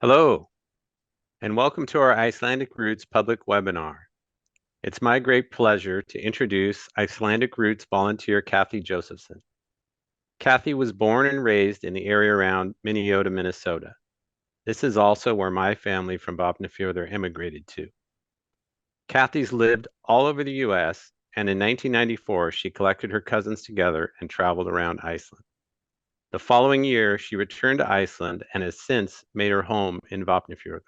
Hello, and welcome to our Icelandic Roots public webinar. It's my great pleasure to introduce Icelandic Roots volunteer Cathy Josephson. Cathy was born and raised in the area around Minnesota, Minnesota. This is also where my family from Vopnafjörður immigrated to. Cathy's lived all over the U.S., and in 1994, she collected her cousins together and traveled around Iceland. The following year, she returned to Iceland and has since made her home in Vopnafjörður.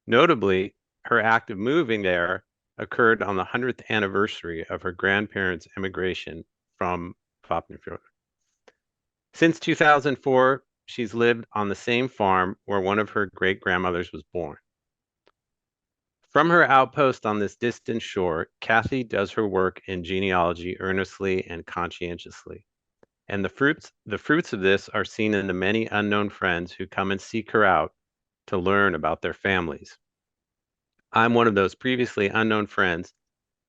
Notably, her act of moving there occurred on the 100th anniversary of her grandparents' emigration from Vopnafjörður. Since 2004, she's lived on the same farm where one of her great-grandmothers was born. From her outpost on this distant shore, Cathy does her work in genealogy earnestly and conscientiously. And the fruits of this are seen in the many unknown friends who come and seek her out to learn about their families. I'm one of those previously unknown friends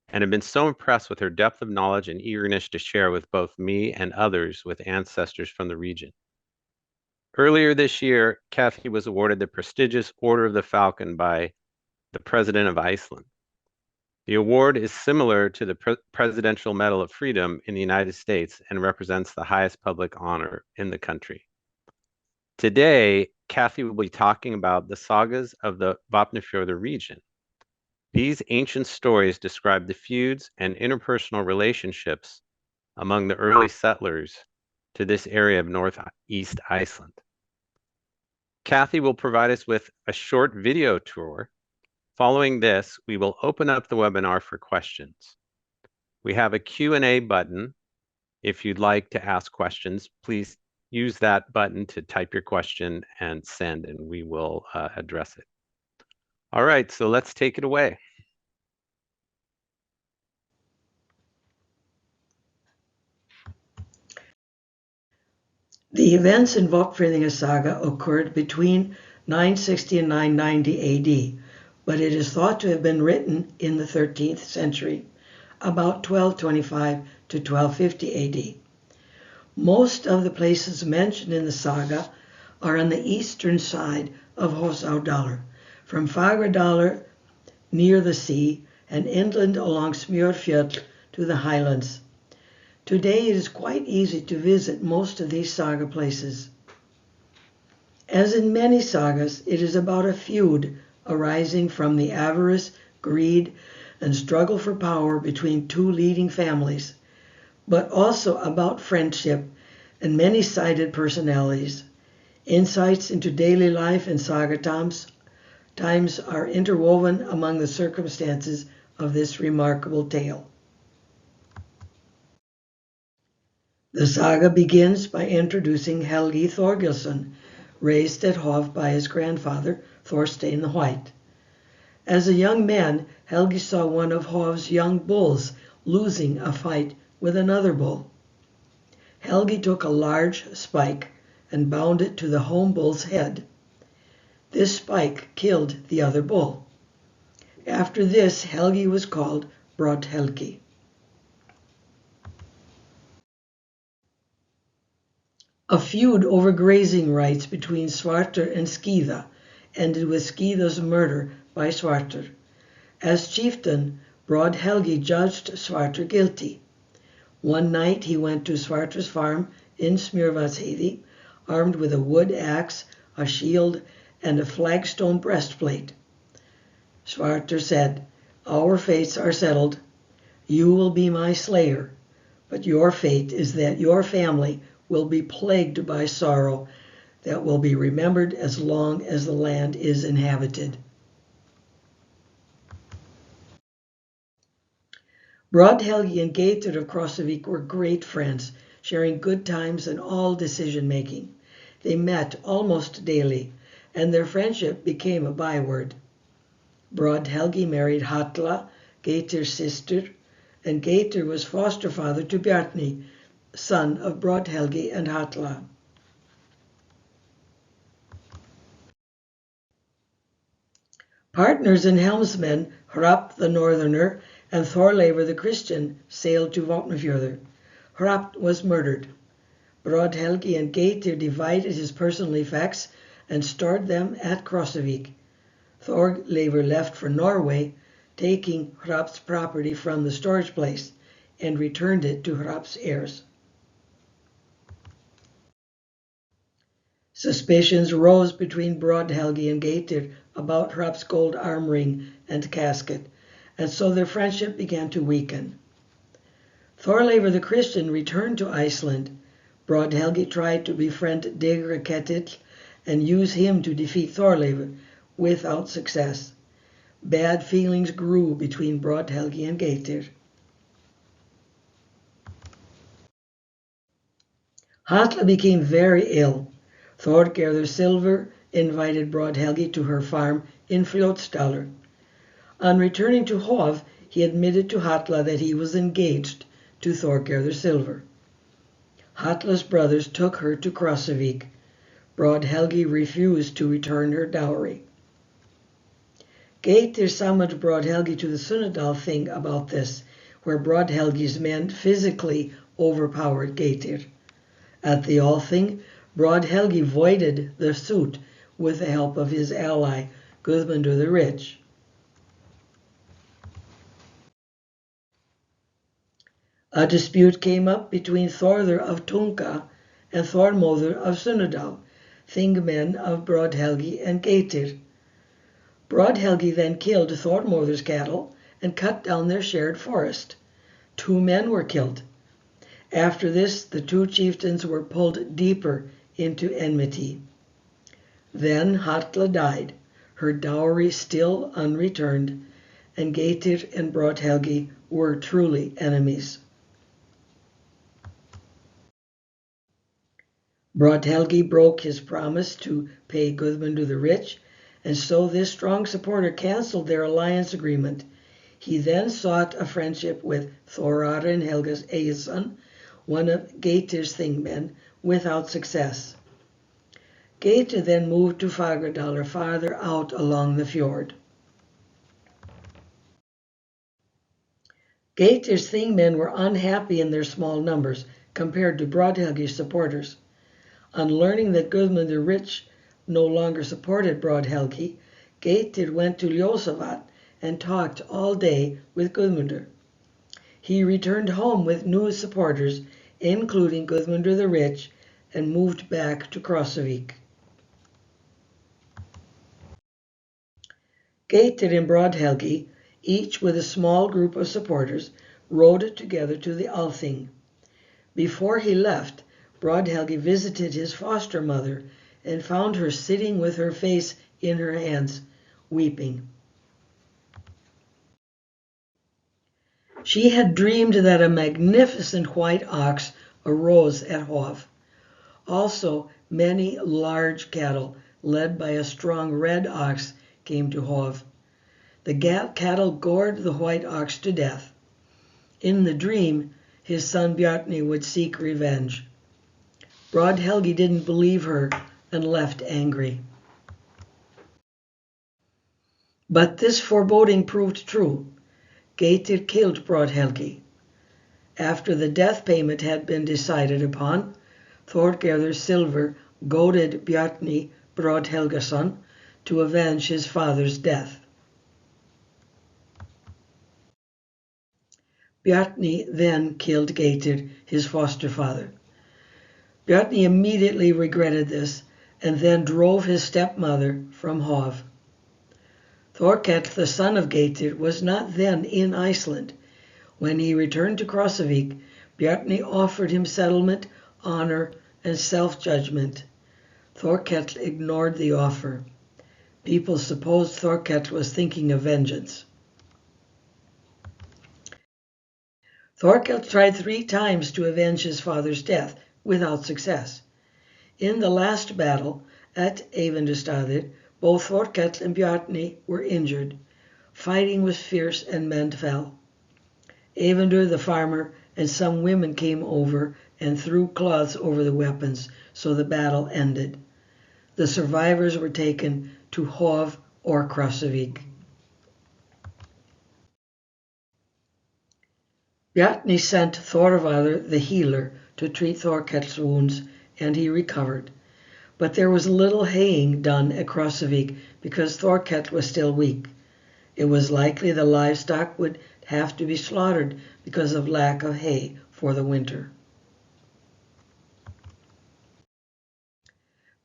and have been so impressed with her depth of knowledge and eagerness to share with both me and others with ancestors from the region. Earlier this year, Cathy was awarded the prestigious Order of the Falcon by the President of Iceland. The award is similar to the Presidential Medal of Freedom in the United States and represents the highest public honor in the country. Today, Cathy will be talking about the sagas of the Vopnafjörður region. These ancient stories describe the feuds and interpersonal relationships among the early settlers to this area of Northeast Iceland. Cathy will provide us with a short video tour. Following this, we will open up the webinar for questions. We have a Q&A button. If you'd like to ask questions, please use that button to type your question and send, and we will address it. All right, so let's take it away. The events in Vopnafjörður saga occurred between 960 and 990 AD, but it is thought to have been written in the 13th century, about 1225 to 1250 AD. Most of the places mentioned in the saga are on the eastern side of Hofsárdalir, from Fagradalur near the sea and inland along Smjörfjöll to the highlands. Today it is quite easy to visit most of these saga places. As in many sagas, it is about a feud arising from the avarice, greed, and struggle for power between two leading families, but also about friendship and many-sided personalities. Insights into daily life and saga times are interwoven among the circumstances of this remarkable tale. The saga begins by introducing Helgi Thorgilsson, raised at Hof by his grandfather, Thorsteinn the White. As a young man, Helgi saw one of Hof's young bulls losing a fight with another bull. Helgi took a large spike and bound it to the home bull's head. This spike killed the other bull. After this, Helgi was called Brodd-Helgi. A feud over grazing rights between Svartur and Skíða ended with Skíða's murder by Svartur. As chieftain, Brodd-Helgi judged Svartur guilty. One night he went to Svartur's farm in Smjörvatnsheiði, armed with a wood axe, a shield, and a flagstone breastplate. Svartur said, "Our fates are settled. You will be my slayer, but your fate is that your family will be plagued by sorrow that will be remembered as long as the land is inhabited." Brodd-Helgi and Geitur of Krossavík were great friends, sharing good times and all decision-making. They met almost daily, and their friendship became a byword. Brodd-Helgi married Halla, Geitur's sister, and Geitur was foster father to Bjarni, son of Brodd-Helgi and Halla. Partners and helmsmen, Hrafn the Northerner and Thorleifur the Christian, sailed to Vopnafjörður. Hrafn was murdered. Brodd-Helgi and Geitur divided his personal effects and stored them at Krossavik. Þorleifur left for Norway, taking Hrafn's property from the storage place, and returned it to Hrafn's heirs. Suspicions rose between Brodd-Helgi and Geitir about Hrafn's gold arm ring and casket, and so their friendship began to weaken. Þorleifur the Christian returned to Iceland. Brodd-Helgi tried to befriend Digri-Ketill and use him to defeat Þorleifur, without success. Bad feelings grew between Brodd-Helgi and Geitir. Halla became very ill. Þorgerður Silver invited Brodd-Helgi to her farm in Fljótsdalur. On returning to Hov, he admitted to Halla that he was engaged to Þorgerður Silver. Halla's brothers took her to Krossavik. Brodd-Helgi refused to return her dowry. Geitir summoned Brodd-Helgi to the Sunnudal thing about this, where Brodd-Helgi's men physically overpowered Geitir. At the Althing, Brodd-Helgi voided the suit with the help of his ally, Guðmundur the Rich. A dispute came up between Þórður of Tunga and Þormóður of Sunnudal, thingmen of Brodd-Helgi and Geitir. Brodd-Helgi then killed Þormóður's cattle and cut down their shared forest. 2 men were killed. After this, the 2 chieftains were pulled deeper into enmity. Then Halla died, her dowry still unreturned, and Geitir and Brodd-Helgi were truly enemies. Brodd-Helgi broke his promise to pay Guðmundur the Rich, and so this strong supporter canceled their alliance agreement. He then sought a friendship with Þórarinn Helga's Egison, one of Geitir's thingmen, without success. Geitir then moved to Fagradalur, farther out along the fjord. Geitir's thingmen were unhappy in their small numbers compared to Brodd-Helgi's supporters. On learning that Guðmundur the Rich no longer supported Brodd-Helgi, Geitir went to Ljósavatn and talked all day with Guðmundur. He returned home with new supporters, including Guðmundur the Rich, and moved back to Krossavik. Geitir and Brodd-Helgi, each with a small group of supporters, rode together to the Althing. Before he left, Brodd-Helgi visited his foster mother and found her sitting with her face in her hands, weeping. She had dreamed that a magnificent white ox arose at Hov. Also, many large cattle, led by a strong red ox, came to Hov. The cattle gored the white ox to death. In the dream, his son Bjarni would seek revenge. Brodd-Helgi didn't believe her and left angry. But this foreboding proved true. Geitir killed Brodd-Helgi. After the death payment had been decided upon, Þorgerður Silver goaded Bjarni Brodd-Helgason to avenge his father's death. Bjarni then killed Geitir, his foster father. Bjarni immediately regretted this and then drove his stepmother from Hov. Þorkell, the son of Geitir, was not then in Iceland. When he returned to Krossavik, Bjarni offered him settlement, honor, and self-judgment. Þorkell ignored the offer. People supposed Þorkell was thinking of vengeance. Þorkell tried 3 times to avenge his father's death, without success. In the last battle, at Eyvindarstaðir, both Þorkell and Bjarni were injured. Fighting was fierce and men fell. Eyvindur the farmer and some women came over and threw cloths over the weapons, so the battle ended. The survivors were taken to Hov or Krossavik. Bjarni sent Þorvarður the healer to treat Þorkell's wounds, and he recovered. but there was little haying done at Krosavik because Thorkell was still weak. It was likely the livestock would have to be slaughtered because of lack of hay for the winter.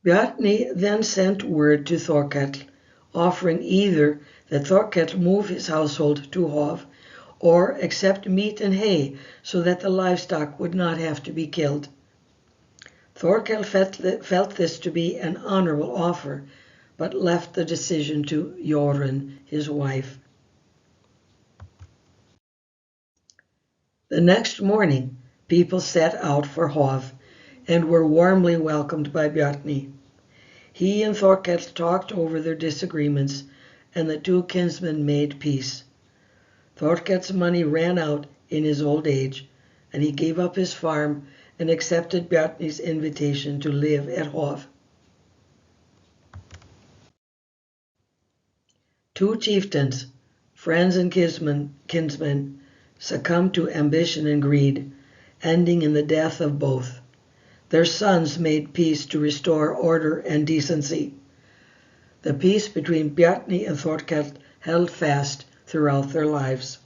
Bjarni then sent word to Thorkell, offering either that Thorkell move his household to Hov or accept meat and hay so that the livestock would not have to be killed. Thorkell felt this to be an honorable offer, but left the decision to Jorunn, his wife. The next morning, people set out for Hov and were warmly welcomed by Bjarni. He and Thorkell talked over their disagreements, and the two kinsmen made peace. Thorkell's money ran out in his old age, and he gave up his farm and accepted Bjarni's invitation to live at Hov. Two chieftains, friends and kinsmen, succumbed to ambition and greed, ending in the death of both. Their sons made peace to restore order and decency. The peace between Bjarni and Thorkell held fast throughout their lives.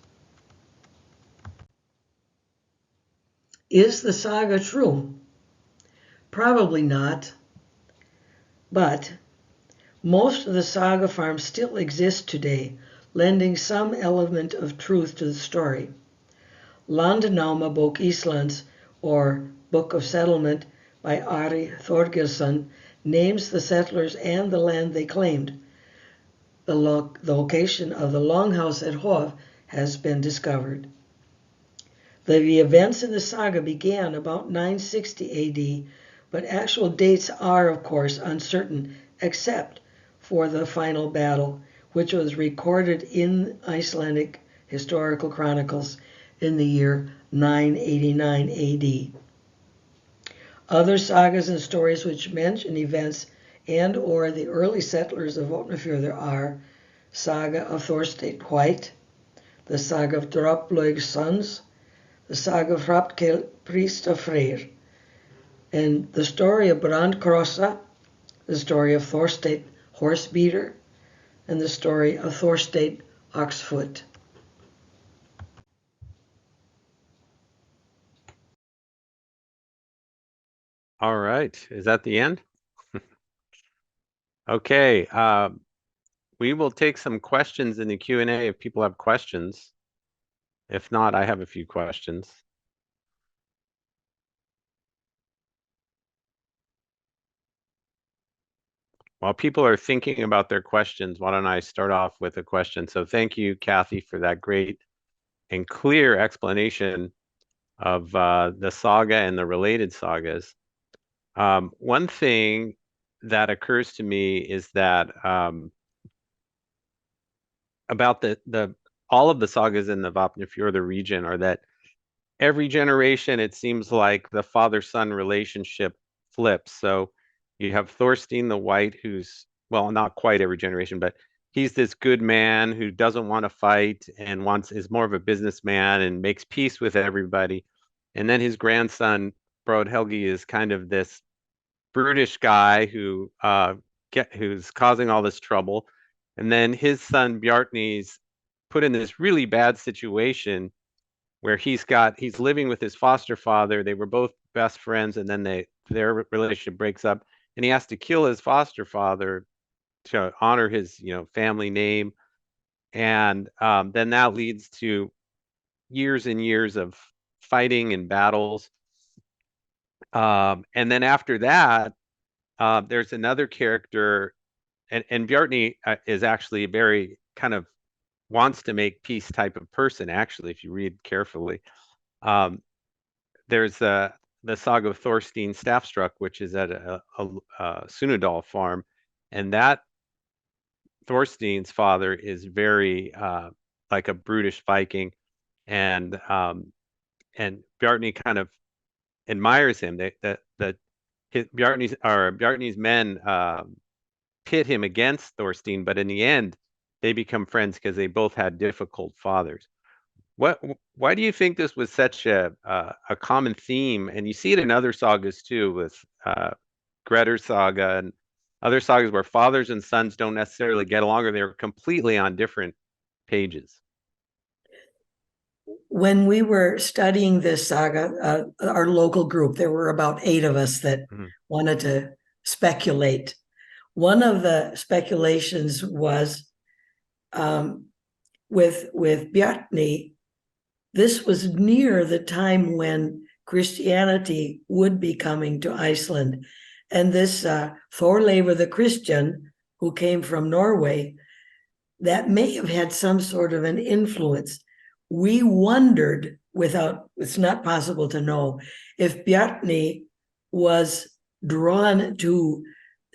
Is the saga true? Probably not. But most of the saga farms still exist today, lending some element of truth to the story. Landnámabók Íslands, or Book of Settlement, by Ari Þorgilsson, names the settlers and the land they claimed. The location of the longhouse at Hov has been discovered. The events in the saga began about 960 AD, but actual dates are, of course, uncertain, except for the final battle, which was recorded in Icelandic historical chronicles in the year 989 AD. Other sagas and stories which mention events and or the early settlers of Vopnafjörður are Saga of Þorsteinn White, the Saga of Droplaug's sons, the Saga of Hrafnkell, priest of Freyr, and the story of Brandkrossa, the story of Þorsteinn Horsebeater, and the story of Þorsteinn Oxfoot. All right. Is that the end? Okay. We will take some questions in the Q&A if people have questions. If not, I have a few questions. While people are thinking about their questions, why don't I start off with a question? So thank you, Cathy, for that great and clear explanation of the saga and the related sagas. One thing that occurs to me is that about all of the sagas in the Vopnafjörður region are that every generation, it seems like the father-son relationship flips. So you have Thorsteinn the White, who's, well, not quite every generation, but he's this good man who doesn't want to fight and is more of a businessman and makes peace with everybody. And then his grandson, Helgi, is kind of this brutish guy who's causing all this trouble. And then his son Bjarni's put in this really bad situation where he's living with his foster father. They were both best friends, and then their relationship breaks up, and he has to kill his foster father to honor his family name. And then that leads to years and years of fighting and battles. And then after that, there's another character, and Bjarni is actually a very kind of wants to make peace type of person, actually, if you read carefully. There's the Saga of Þorsteinn Staff-Struck, which is at a Sunnudal farm, and that Thorstein's father is very like a brutish Viking, and Bjarni kind of admires him. Bjarni's men pit him against Thorsteinn, but in the end, they become friends because they both had difficult fathers. Why do you think this was such a common theme? And you see it in other sagas too, with Grettir Saga and other sagas where fathers and sons don't necessarily get along, or they're completely on different pages. When we were studying this saga, our local group, there were about 8 of us that wanted to speculate. One of the speculations was with Bjarni, this was near the time when Christianity would be coming to Iceland. And this Thorleifur the Christian, who came from Norway, that may have had some sort of an influence. We wondered, it's not possible to know, if Bjarni was drawn to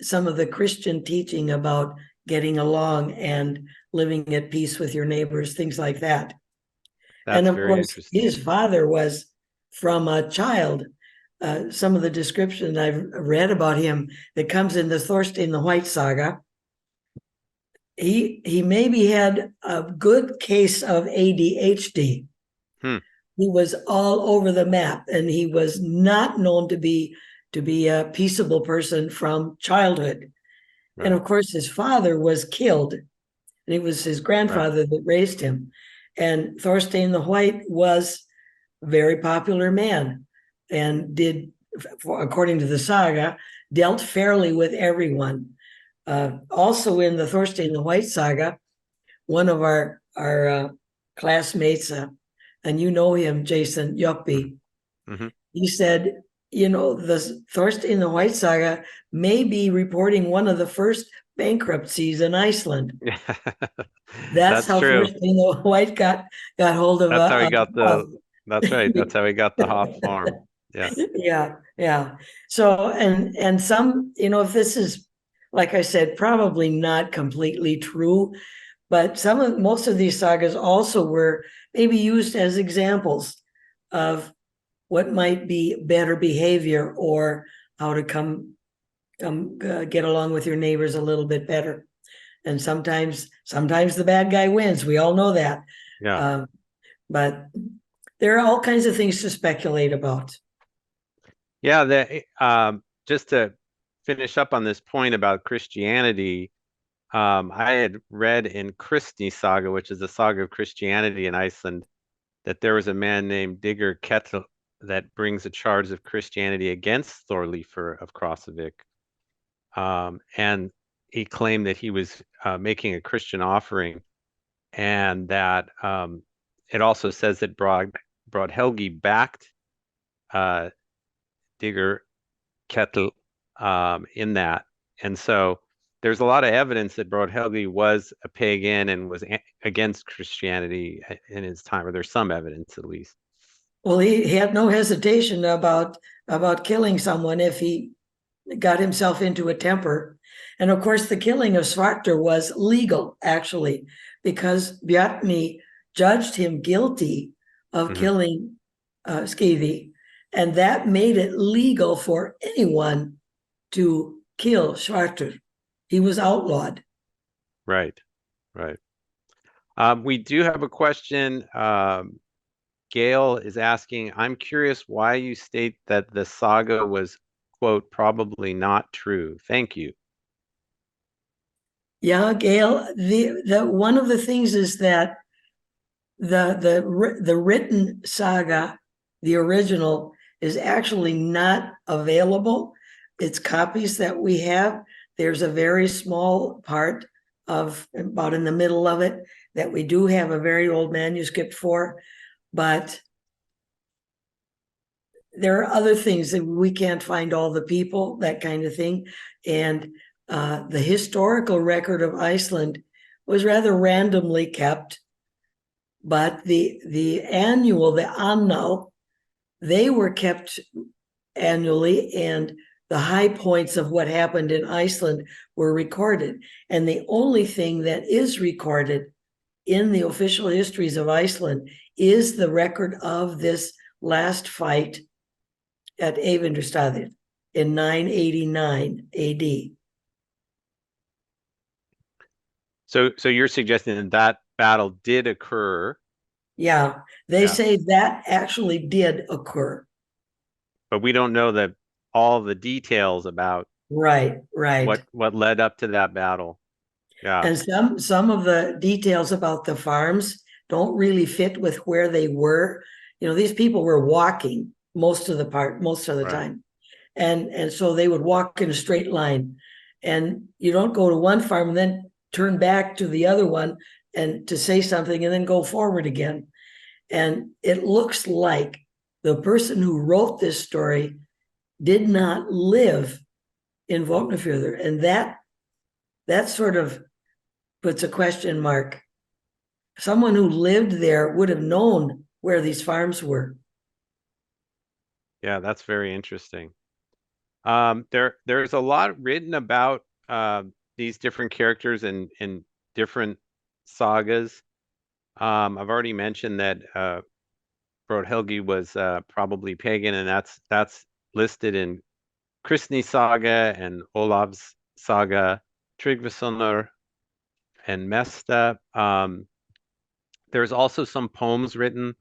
some of the Christian teaching about getting along and living at peace with your neighbors, things like that. That's and of very course, interesting. His father was from a child. Some of the description I've read about him that comes in the Þorsteinn the White Saga, he maybe had a good case of ADHD. He was all over the map, and he was not known to be a peaceable person from childhood. Right. And of course, his father was killed, and it was his grandfather that raised him. And Þorsteinn the White was a very popular man and did, according to the saga, dealt fairly with everyone. Also in the Þorsteinn the White Saga, one of our classmates, and you know him, Jason Yoppi, he said, the Þorsteinn the White Saga may be reporting one of the first bankruptcies in Iceland. That's how true. Þorsteinn the White got hold of. That's how he got That's right. That's how he got the Hoff farm. Yeah. Yeah. So and some, if this is, like I said, probably not completely true, but most of these sagas also were maybe used as examples of what might be better behavior or how to come get along with your neighbors a little bit better. And sometimes the bad guy wins. We all know that. Yeah. But there are all kinds of things to speculate about. Yeah. Just to finish up on this point about Christianity, I had read in Kristni Saga, which is the saga of Christianity in Iceland, that there was a man named Digger Kettle that brings a charge of Christianity against Thorleifur of Krossavik. And he claimed that he was making a Christian offering, and that it also says that Broadhelgi backed Digger Kettle in that. And so there's a lot of evidence that Broadhelgi was a pagan and was against Christianity in his time, or there's some evidence at least. Well, he had no hesitation about killing someone if he got himself into a temper. And of course, the killing of Svartur was legal, actually, because Bjarni judged him guilty of killing Skeidi, and that made it legal for anyone to kill Svartur. He was outlawed. Right. We do have a question. Gail is asking, I'm curious why you state that the saga was, quote, probably not true. Thank you. Yeah, Gail, the one of the things is that the written saga, the original, is actually not available. It's copies that we have. There's a very small part of about in the middle of it that we do have a very old manuscript for, but there are other things that we can't find all the people, that kind of thing. And the historical record of Iceland was rather randomly kept, but the annal, they were kept annually, and the high points of what happened in Iceland were recorded. And the only thing that is recorded in the official histories of Iceland is the record of this last fight at Eyvindarstaðir in 989 AD. So you're suggesting that battle did occur? Yeah, they say that actually did occur. But we don't know all the details about Right, right. what led up to that battle. Yeah, And some of the details about the farms don't really fit with where they were. You know, these people were walking most of the right. time. And so they would walk in a straight line. And you don't go to one farm and then turn back to the other one and to say something and then go forward again. And it looks like the person who wrote this story did not live in Vopnafjörður, and that sort of puts a question mark. Someone who lived there would have known where these farms were. Yeah, that's very interesting. There's a lot written about these different characters in different sagas. I've already mentioned that Brodhelgi was probably pagan, and that's listed in Kristni Saga and Olav's Saga, Tryggvassonar and Mesta. There's also some poems written,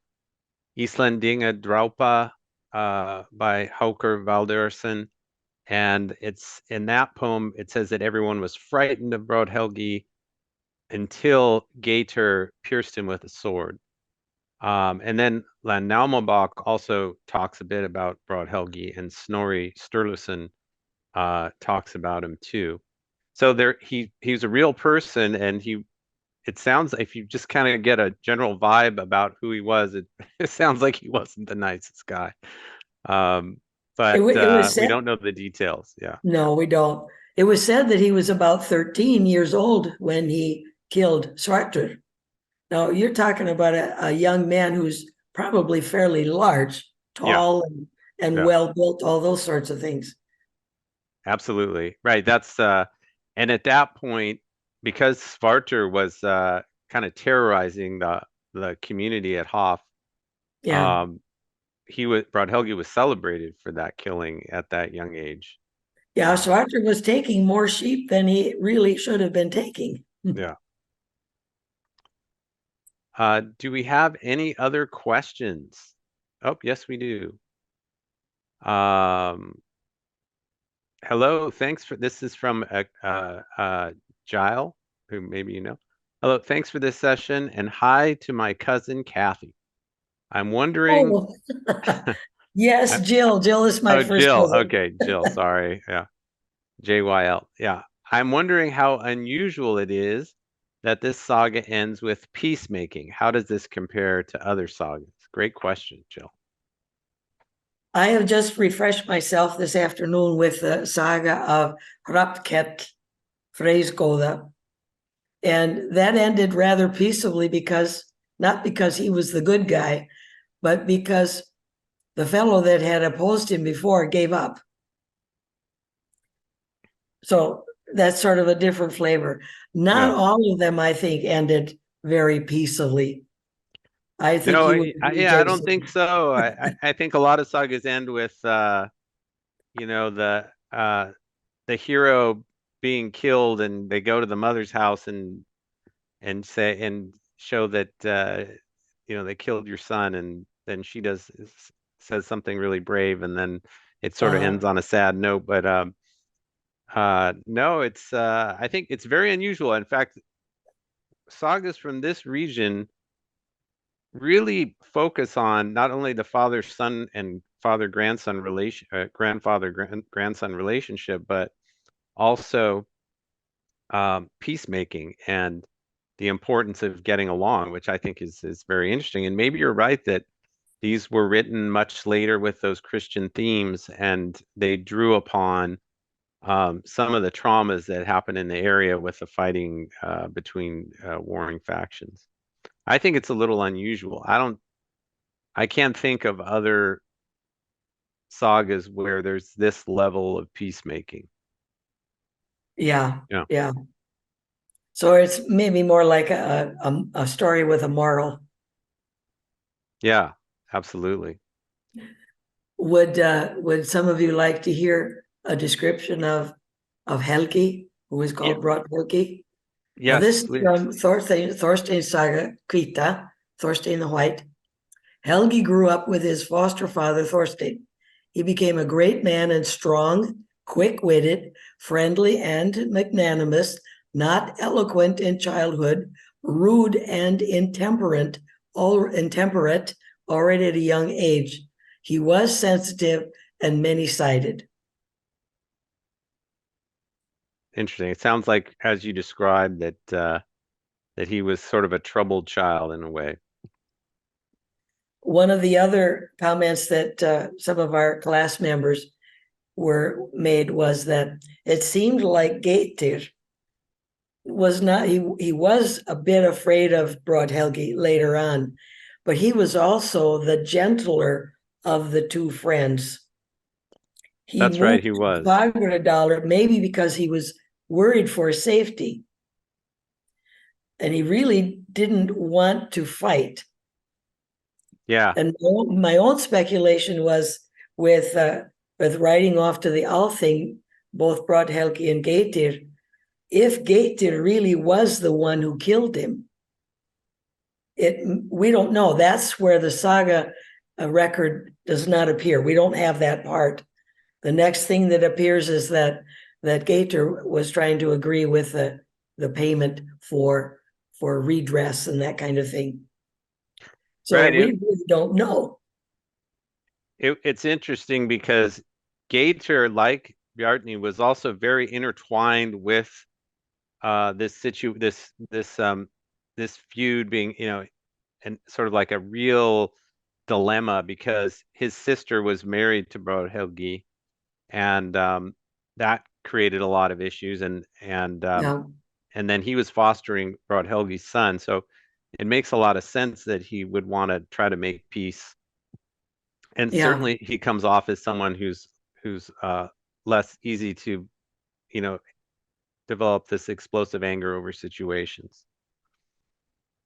Íslendinga Drápa by Haukur Valdirsson. And it's in that poem, it says that everyone was frightened of Brodhelgi until Geitur pierced him with a sword. And then Landnámabók also talks a bit about Brodhelgi, and Snorri Sturluson talks about him too. So he's a real person, and it sounds, if you just kind of get a general vibe about who he was, it sounds like he wasn't the nicest guy. But It was we said, don't know the details. Yeah. no, we don't. It was said that he was about 13 years old when he killed Svartur. Now, you're talking about a young man who's probably fairly large, Yeah. tall, and Yeah. well built, all those sorts of things. Absolutely. Right. That's and at that point, because Svartur was kind of terrorizing the community at Hof, Yeah. um, Brodhelgi was celebrated for that killing at that young age. Yeah, Um, Svartur was taking more sheep than he really should have been taking. yeah. Do we have any other questions? Oh, yes, we do. Um, Hello, thanks for this is from Gile, who maybe you know. Hello, thanks for this session, and hi to my cousin Cathy. I'm wondering. Oh, yes, Jill. Jill is my Oh, first Jill. cousin. Okay, Jill. Sorry. Yeah, JYL. Yeah, I'm wondering how unusual it is that this saga ends with peacemaking. How does this compare to other sagas? Great question, Jill. I have just refreshed myself this afternoon with the saga of Hrafnkell Freysgoða, and that ended rather peaceably not because he was the good guy, but because the fellow that had opposed him before gave up. So that's sort of a different flavor. Not Yeah. all of them, I think, ended very peaceably. I think No, you would agree, yeah, I don't Jason. think so. I think a lot of sagas end with you know, the hero being killed, and they go to the mother's house and say and show that you know, they killed your son, and then she says something really brave, and then it sort of ends on a sad note. But no, it's I think it's very unusual. In fact, sagas from this region really focus on not only the father son and father grandson relation, grandfather grandson relationship, but also peacemaking and the importance of getting along, which I think is very interesting. And maybe you're right that these were written much later with those Christian themes, and they drew upon some of the traumas that happened in the area with the fighting between warring factions. I think it's a little unusual. I can't think of other sagas where there's this level of peacemaking. Yeah, Yeah. yeah. So it's maybe more like a story with a moral. Yeah, absolutely. Would some of you like to hear a description of Helgi, who is Yeah, called Brought Helgi? Now yes, this is please. from Thorsteinn Saga, Hvíta, Thorstein the White. Helgi grew up with his foster father Thorstein. He became a great man and strong, quick-witted, friendly, and magnanimous, not eloquent in childhood, rude and intemperate already at a young age. He was sensitive and many-sided. Interesting. It sounds like, as you described, that he was sort of a troubled child in a way. One of the other comments that some of our class members were made was that it seemed like Geitir was not, he was a bit afraid of Brodd-Helgi later on, but he was also the gentler of the two friends. That's right, he was. Fagradalr, maybe because he was worried for his safety. And he really didn't want to fight. Yeah. And my own speculation was with riding off to the Althing, both Brodd-Helgi and Geitir, if Geitir really was the one who killed him. We don't know. That's where the saga record does not appear. We don't have that part. The next thing that appears is that Geitir was trying to agree with the payment for redress and that kind of thing. So right. we really don't know. It's interesting because Geitir, like Bjarni, was also very intertwined with this feud being, and sort of like a real dilemma, because his sister was married to Brodd-Helgi, and that created a lot of issues, and then he was fostering Brodd-Helgi's son, so it makes a lot of sense that he would want to try to make peace. And certainly he comes off as someone who's less easy to, develop this explosive anger over situations.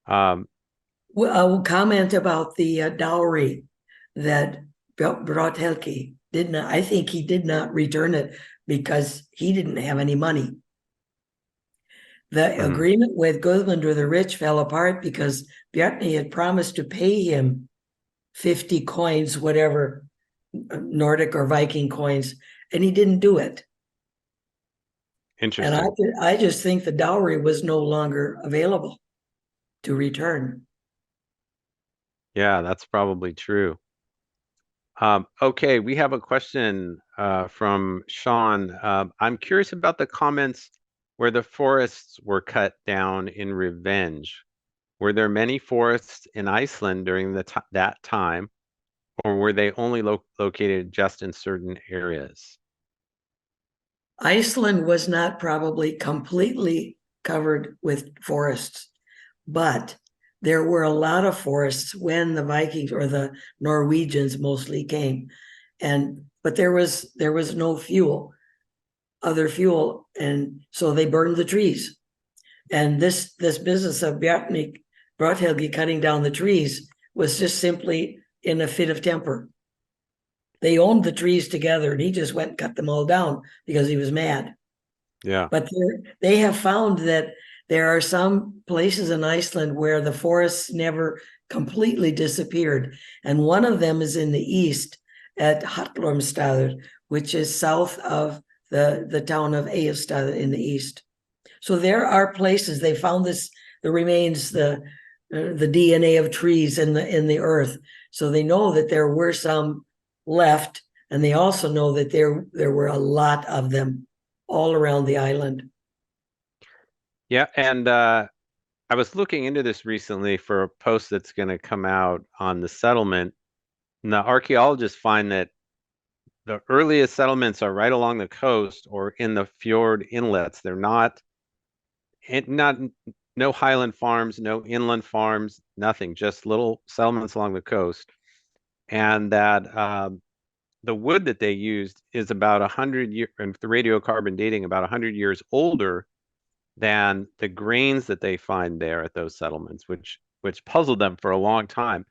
I will comment about the dowry that Brodd-Helgi did not. I think he did not return it because he didn't have any money. The agreement with Guðmundur the Rich fell apart because Bjarni had promised to pay him 50 coins, whatever, Nordic or Viking coins, and he didn't do it. Interesting. And I just think the dowry was no longer available to return. Yeah, that's probably true. Okay, we have a question from Sean. I'm curious about the comments where the forests were cut down in revenge. Were there many forests in Iceland during that time, or were they only located just in certain areas? Iceland was not probably completely covered with forests, but there were a lot of forests when the Vikings or the Norwegians mostly came, but there was no other fuel, and so they burned the trees. And this business of Brodd-Helgi cutting down the trees was just simply in a fit of temper. They owned the trees together, and he just went and cut them all down because he was mad. Yeah. But they have found that there are some places in Iceland where the forests never completely disappeared. And one of them is in the east at Hallormsstaður, which is south of the town of Egilsstaðir in the east. So there are places they found the remains, the DNA of trees in the earth. So they know that there were some left, and they also know that there were a lot of them all around the island. Yeah, and I was looking into this recently for a post that's going to come out on the settlement. And the archaeologists find that the earliest settlements are right along the coast or in the fjord inlets. They're not no highland farms, no inland farms, nothing, just little settlements along the coast. And that the wood that they used is about 100 years, and the radiocarbon dating about 100 years older than the grains that they find there at those settlements, which puzzled them for a long time.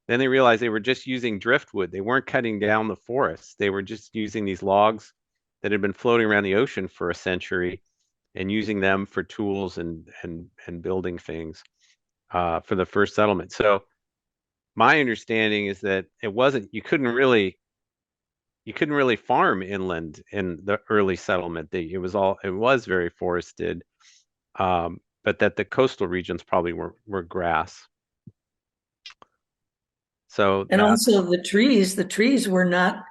Then they realized they were just using driftwood. They weren't cutting down the forests. They were just using these logs that had been floating around the ocean for a century and using them for tools and building things for the first settlement. So my understanding is that you couldn't really you couldn't really farm inland in the early settlement. It was very forested, but that the coastal regions probably were grass. So And that's also the trees were not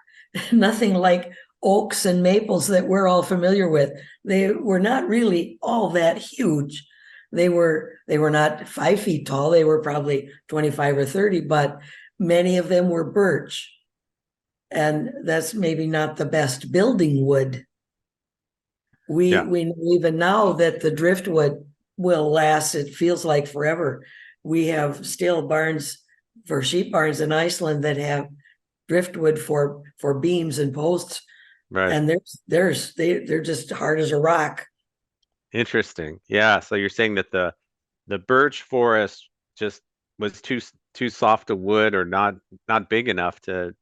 nothing like oaks and maples that we're all familiar with. They were not really all that huge. They were not 5 feet tall. They were probably 25 or 30, but many of them were birch. And that's maybe not the best building wood. We know even now that the driftwood will last, it feels like forever. We have still barns for sheep barns in Iceland that have driftwood for beams and posts, right. and they're just hard as a rock. Interesting. Yeah. So you're saying that the birch forest just was too soft a wood, or not big enough to.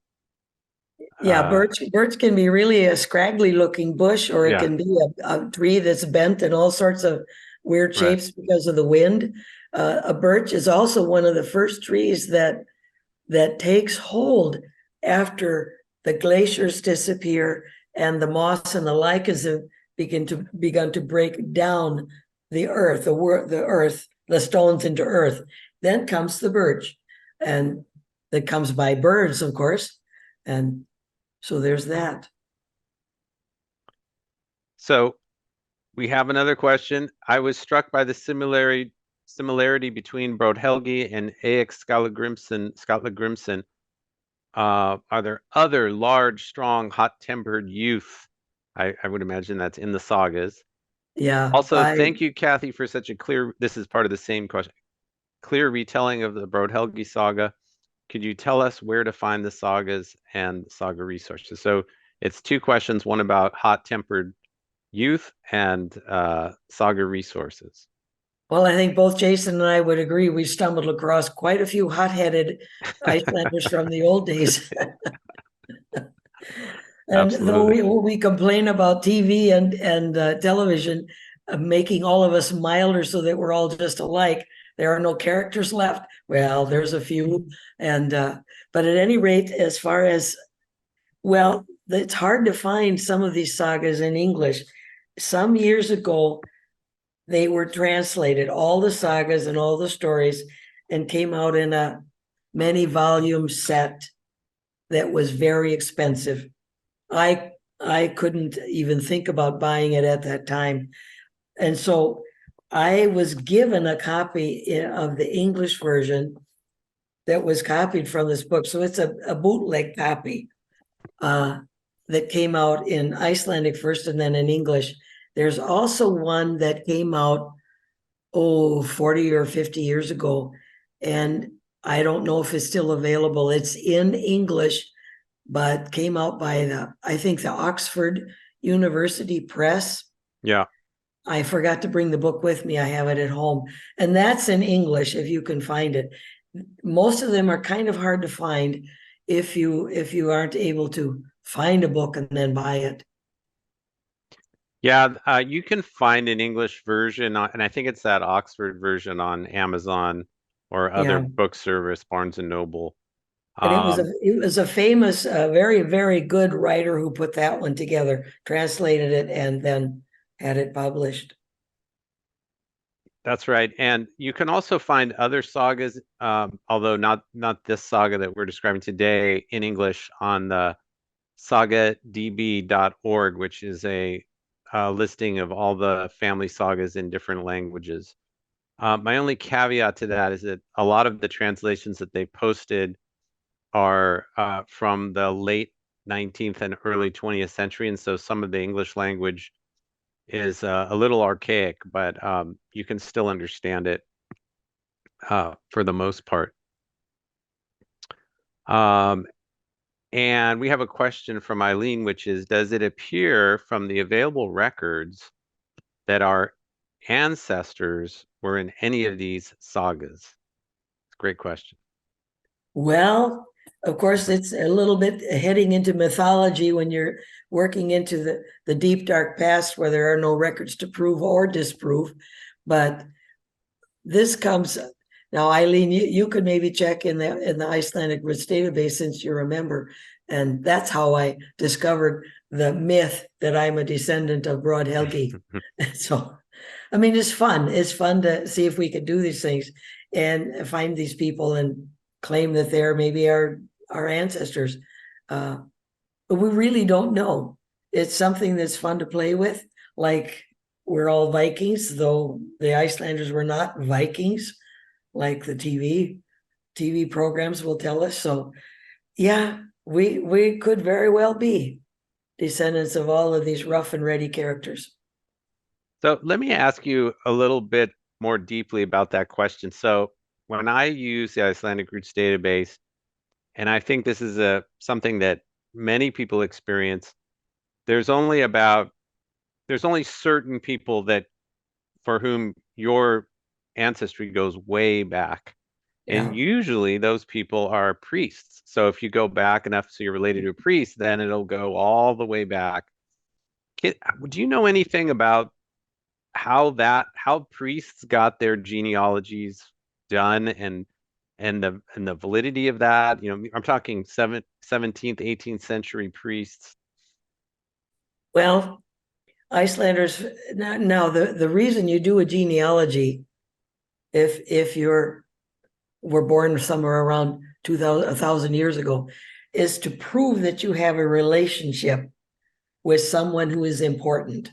Yeah, birch can be really a scraggly looking bush, or it Yeah. can be a tree that's bent in all sorts of weird Right. shapes because of the wind. A birch is also one of the first trees that takes hold after the glaciers disappear and the moss and the lichens have begun to break down the earth, the stones into earth. Then comes the birch, and that comes by birds, of course, and so there's that. So we have another question. I was struck by the similarity between Brodhelgi and Eik Skallagrimsson. Are there other large, strong, hot-tempered youth? I would imagine that's in the sagas. Yeah. Also, thank you, Cathy, for such a clear, this is part of the same question, clear retelling of the Brodhelgi saga. Could you tell us where to find the sagas and saga resources? So it's two questions, one about hot-tempered youth and saga resources. Well, I think both Jason and I would agree we stumbled across quite a few hot-headed Icelanders from the old days. And Absolutely. though we complain about TV and television making all of us milder so that we're all just alike, there are no characters left. Well, there's a few, and but at any rate, as far as, well, it's hard to find some of these sagas in English. Some years ago, they were translated, all the sagas and all the stories, and came out in a many volume set that was very expensive. I couldn't even think about buying it at that time. And so I was given a copy of the English version that was copied from this book. So it's a bootleg copy that came out in Icelandic first and then in English. There's also one that came out, 40 or 50 years ago. And I don't know if it's still available. It's in English, but came out by I think the Oxford University Press. Yeah. I forgot to bring the book with me. I have it at home. And that's in English if you can find it. Most of them are kind of hard to find if you aren't able to find a book and then buy it. Yeah, you can find an English version, and I think it's that Oxford version on Amazon or other book service, Barnes and Noble. And it was a famous, very, very good writer who put that one together, translated it, and then had it published. That's right. And you can also find other sagas, although not this saga that we're describing today, in English on the sagadb.org, which is a listing of all the family sagas in different languages. My only caveat to that is that a lot of the translations that they posted are from the late 19th and early 20th century, and so some of the English language is a little archaic, but you can still understand it for the most part. And we have a question from Eileen, which is, does it appear from the available records that our ancestors were in any of these sagas? It's a great question. Well, of course, it's a little bit heading into mythology when you're working into the deep, dark past where there are no records to prove or disprove. But this comes, Now, Eileen, you could maybe check in the Icelandic Roots database since you're a member, and that's how I discovered the myth that I'm a descendant of Broad Helgi. So, I mean, it's fun. It's fun to see if we could do these things and find these people and claim that they're maybe our ancestors. But we really don't know. It's something that's fun to play with. Like, we're all Vikings, though the Icelanders were not Vikings, like the TV programs will tell us. So, yeah, we could very well be descendants of all of these rough and ready characters. So let me ask you a little bit more deeply about that question. So when I use the Icelandic Roots database, and I think this is something that many people experience, there's only certain people that for whom your ancestry goes way back. And Yeah. usually those people are priests. So if you go back enough so you're related to a priest, then it'll go all the way back. Do you know anything about how priests got their genealogies done and the validity of that? You know, I'm talking 17th, 18th century priests. Well, Icelanders now the reason you do a genealogy, if you're were born somewhere around 1,000 years ago, is to prove that you have a relationship with someone who is important.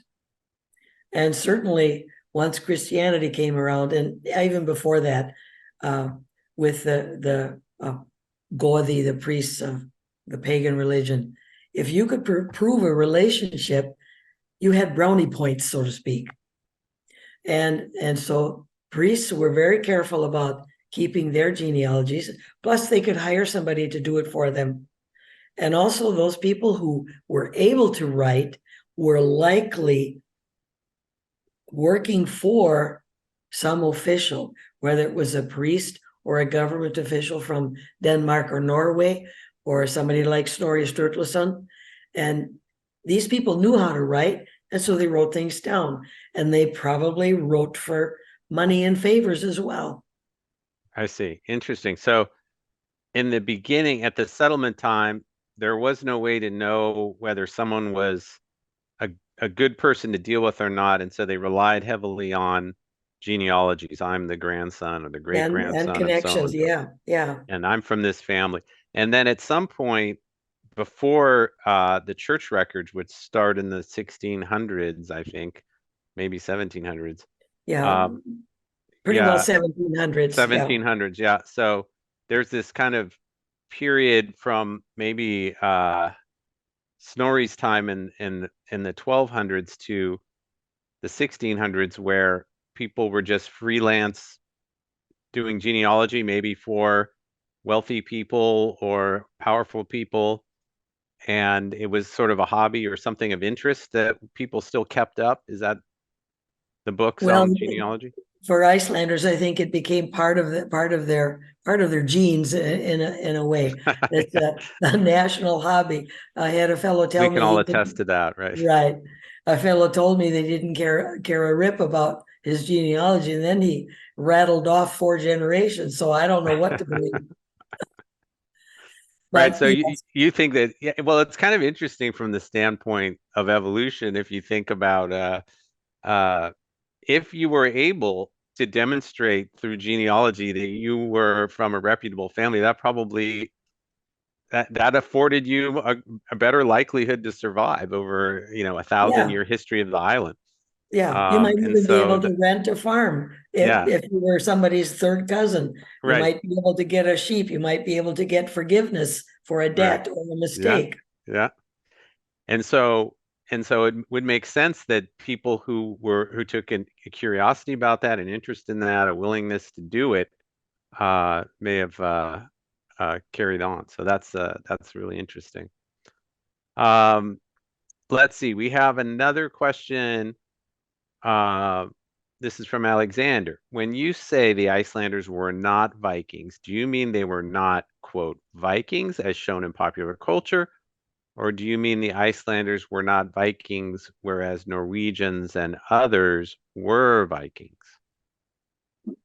And certainly once Christianity came around, and even before that, with the Gothi, the priests of the pagan religion, if you could prove a relationship, you had brownie points, so to speak. And so priests were very careful about keeping their genealogies. Plus, they could hire somebody to do it for them. And also, those people who were able to write were likely working for some official, whether it was a priest or a government official from Denmark or Norway, or somebody like Snorri Sturluson. And these people knew how to write, and so they wrote things down. And they probably wrote for money and favors as well. I see. Interesting. So in the beginning, at the settlement time, there was no way to know whether someone was a good person to deal with or not, and so they relied heavily on genealogies. I'm the grandson or the great And grandson of so connections, and so, yeah. and I'm from this family. And then at some point, before the church records, would start in the 1600s, I think, maybe 1700s. Yeah, Um, pretty well yeah, 1700s, yeah. 1700s. Yeah. So there's this kind of period from maybe Snorri's time in the 1200s to the 1600s where people were just freelance doing genealogy, maybe for wealthy people or powerful people. And it was sort of a hobby or something of interest that people still kept up. Is that the books Well, on genealogy? for Icelanders, I think it became part of their genes in a way. It's a national hobby. I had a fellow We tell can me all he attest didn't. to that, right? Right. A fellow told me they didn't care a rip about his genealogy, and then he rattled off 4 generations. So I don't know what to believe. Right. But So yes, you think that, yeah, well, it's kind of interesting from the standpoint of evolution if you think about uh, if you were able to demonstrate through genealogy that you were from a reputable family, that probably that afforded you a better likelihood to survive over, you know, a thousand yeah, year history of the island. yeah. You might And even be so, able to rent a farm yeah, if you were somebody's third cousin. You right, might be able to get a sheep. You might be able to get forgiveness for a right, debt or a yeah, mistake. yeah. And so it would make sense that people who took a curiosity about that, an interest in that, a willingness to do it, may have carried on. So that's really interesting. Um, let's see. We have another question. Uh, this is from Alexander. When you say the Icelanders were not Vikings, do you mean they were not, quote, Vikings as shown in popular culture? Or do you mean the Icelanders were not Vikings, whereas Norwegians and others were Vikings?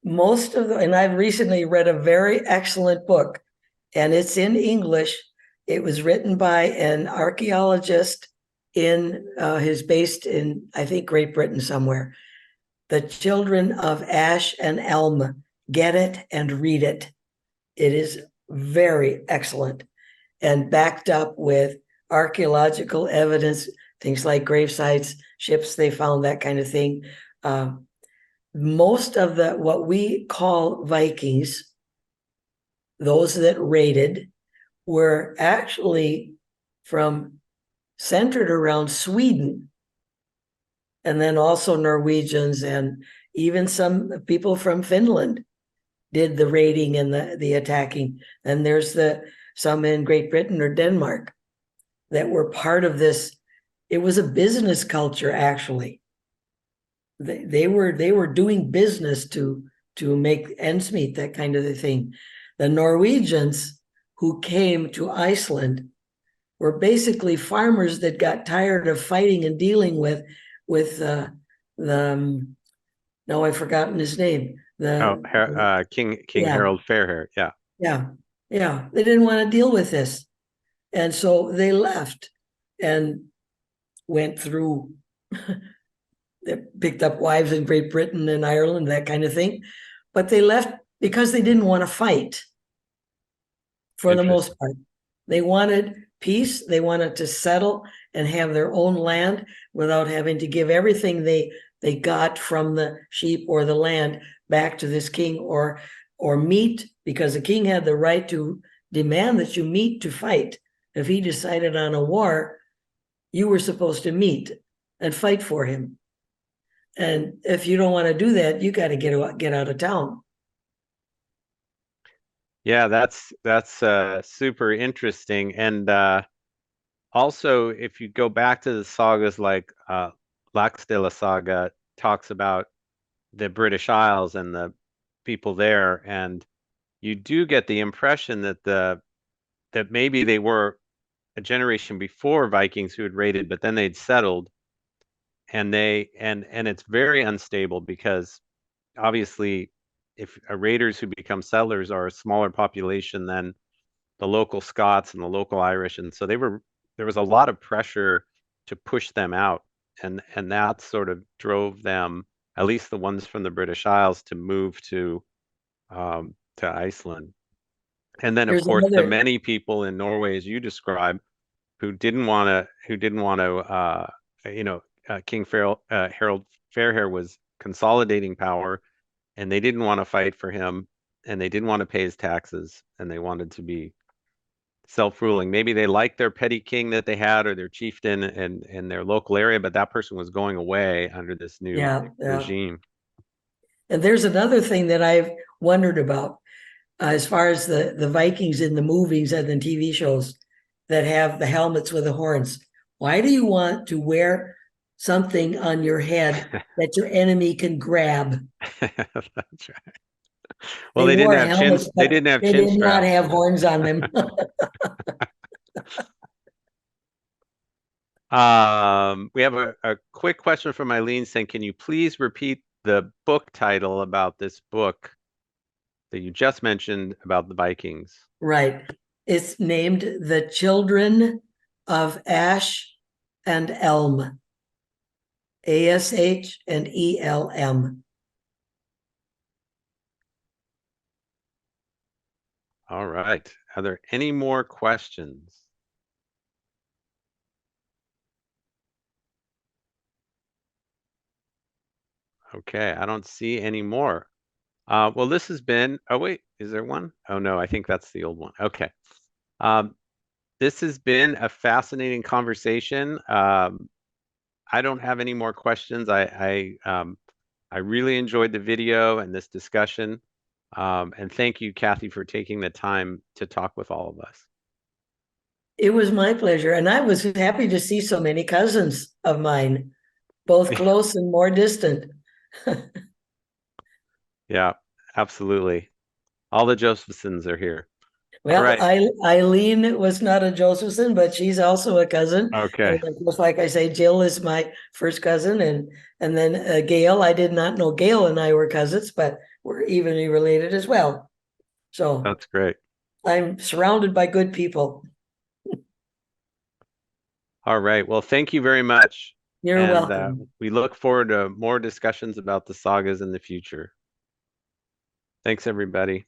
most of the, and I've recently read a very excellent book, and it's in English. It was written by an archaeologist he's based in, I think, Great Britain somewhere. The Children of Ash and Elm. Get it and read it. It is very excellent and backed up with archaeological evidence, things like grave sites, ships they found, that kind of thing. Most of the what we call Vikings, those that raided, were actually centered around Sweden, and then also Norwegians and even some people from Finland did the raiding and the attacking. And there's some in Great Britain or Denmark that were part of this. It was a business culture, actually. They were doing business to make ends meet, that kind of a thing. The Norwegians who came to Iceland were basically farmers that got tired of fighting and dealing with now I've forgotten his name. King Harold Fairhair. Yeah. They didn't want to deal with this, and so they left and went through. They picked up wives in Great Britain and Ireland, that kind of thing, but they left because they didn't want to fight. For the most part, they wanted peace. They wanted to settle and have their own land without having to give everything they got from the sheep or the land back to this king or meet, because the king had the right to demand that you meet to fight. If he decided on a war, you were supposed to meet and fight for him. And if you don't want to do that, you got to get out of town. Yeah, that's super interesting. And also, if you go back to the sagas like Laxdæla Saga talks about the British Isles and the people there, and you do get the impression that maybe they were a generation before Vikings who had raided, but then they'd settled, and it's very unstable because obviously if raiders who become settlers are a smaller population than the local Scots and the local Irish, and so there was a lot of pressure to push them out, and that sort of drove them, at least the ones from the British Isles, to move to Iceland. And then of course the many people in Norway, as you describe, who didn't want to King Harold Fairhair was consolidating power, and they didn't want to fight for him, and they didn't want to pay his taxes, and they wanted to be self-ruling. Maybe they liked their petty king that they had or their chieftain in their local area, but that person was going away under this new regime. And there's another thing that I've wondered about as far as the Vikings in the movies and the TV shows that have the helmets with the horns. Why do you want to wear something on your head that your enemy can grab? That's right. Well, they didn't have chins. They didn't have chin straps. They did not have horns on them. We have a quick question from Eileen saying, can you please repeat the book title about this book that you just mentioned about the Vikings? Right. It's named The Children of Ash and Elm. ASH and ELM. All right. Are there any more questions? Okay, I don't see any more. Well, this has been, oh wait, is there one? Oh no, I think that's the old one. Okay. This has been a fascinating conversation. I don't have any more questions. I really enjoyed the video and this discussion. And thank you, Cathy, for taking the time to talk with all of us. It was my pleasure. And I was happy to see so many cousins of mine, both close and more distant. Yeah, absolutely. All the Josephsons are here. Well, right. Eileen was not a Josephson, but she's also a cousin. Okay. And of course, like I say, Jill is my first cousin, and then Gail. I did not know Gail and I were cousins, but were evenly related as well. So That's great. I'm surrounded by good people. All right. Well, thank you very much. You're And welcome. we look forward to more discussions about the sagas in the future. Thanks, everybody.